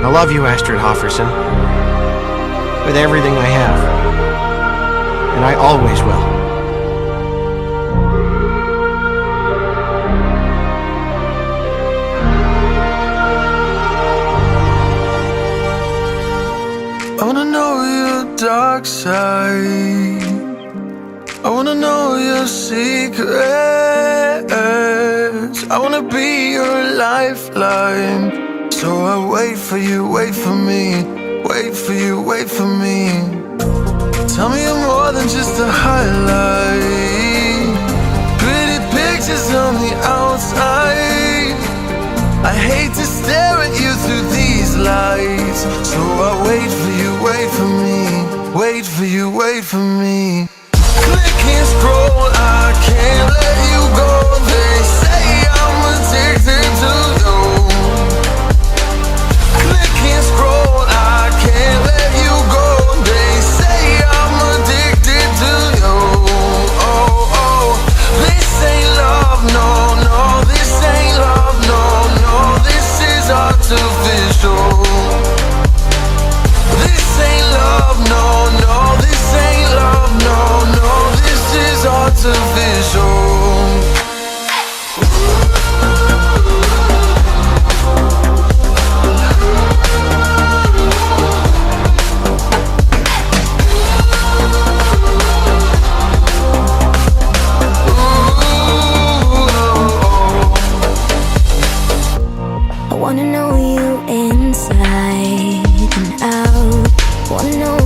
I love you, Astrid Hofferson, with everything I have, and I always will. I wanna know your dark side. I wanna know your secrets. I wanna be your lifeline. So I wait for you, wait for me. Wait for you, wait for me. Tell me you're more than just a highlight. Pretty pictures on the outside. I hate to stare at you through these lights. So I wait for you, wait for me. Wait for you, wait for me. Click and scroll, I can't let you go. They say I'm addicted to you. Click and scroll, I can't let you go. They say I'm addicted to you. Oh, oh, this ain't love, no, no. This ain't love, no, no. This is artificial. This ain't love, no, no. This ain't love, no, no. This is artificial. I wanna know you inside and out. Wanna know